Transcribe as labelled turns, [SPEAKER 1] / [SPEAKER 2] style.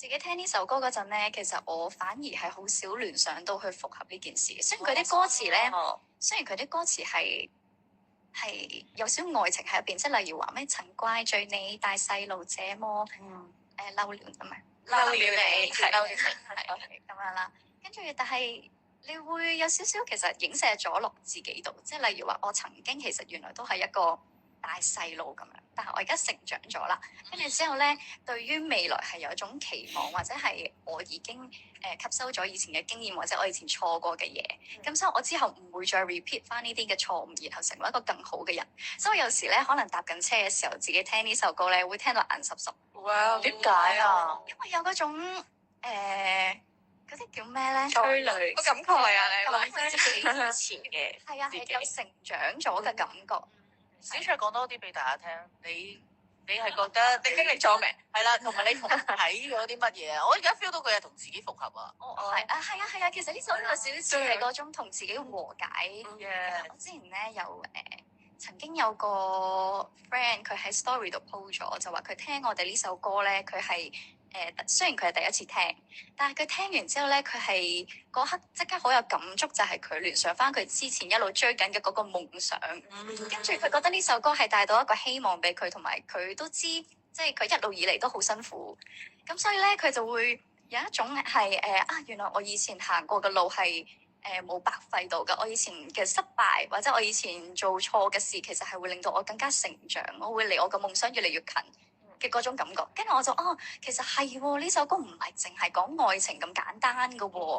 [SPEAKER 1] 自己聽呢首歌嗰陣咧，其實我反而係好少聯想到去復合呢件事。雖然佢啲歌詞咧，雖然佢啲歌詞係有少愛情喺入邊，即係例如話咩曾怪罪你帶細路這麼嬲了咁樣，
[SPEAKER 2] 嬲了你，
[SPEAKER 1] 係咁樣啦。跟住，但係你會有少少其實影射咗落自己度，即係例如話我曾經其實原來都係一個大細路咁樣，但係我而家成長咗啦，跟住之後咧，對於未來係有一種期望，或者係我已經吸收咗以前嘅經驗，或者我以前錯過嘅嘢，咁所以我之後唔會再 repeat 翻呢啲嘅錯誤，然後成為一個更好嘅人。所以有時咧，可能搭緊車嘅時候，自己聽呢首歌咧，會聽到眼濕濕。
[SPEAKER 2] 哇！點解啊？
[SPEAKER 1] 因為有嗰種嗰啲叫咩咧？
[SPEAKER 2] 催淚，好感慨啊！你
[SPEAKER 1] 諗翻自己以
[SPEAKER 2] 前嘅
[SPEAKER 1] 係啊，係有成長咗嘅感覺。
[SPEAKER 2] 小卓講多啲俾大家聽，你係覺得你經歷咗未？係啦，同埋你睇咗啲乜嘢啊？我而家 feel 到佢係同自己復合啊！
[SPEAKER 1] 係啊，其實呢首歌有少少似係嗰種同自己和解。我之前咧有曾經有個 friend 佢喺 story 度 po 咗，就話佢聽我哋呢首歌咧，佢係雖然佢係第一次聽，但係佢聽完之後咧，佢係嗰刻即刻好有感觸，就係佢聯想翻佢之前一路追緊嘅嗰個夢想，跟住佢覺得呢首歌係帶到一個希望俾佢，同埋佢都知，即係佢一路以嚟都好辛苦，咁所以咧佢就會有一種係原來我以前行過嘅路係冇白費到㗎，我以前嘅失敗或者我以前做錯嘅事，其實係會令到我更加成長，我會離我嘅夢想越嚟越近嘅嗰種感覺，跟住我就其實係喎，呢首歌唔係淨係講愛情咁簡單㗎喎。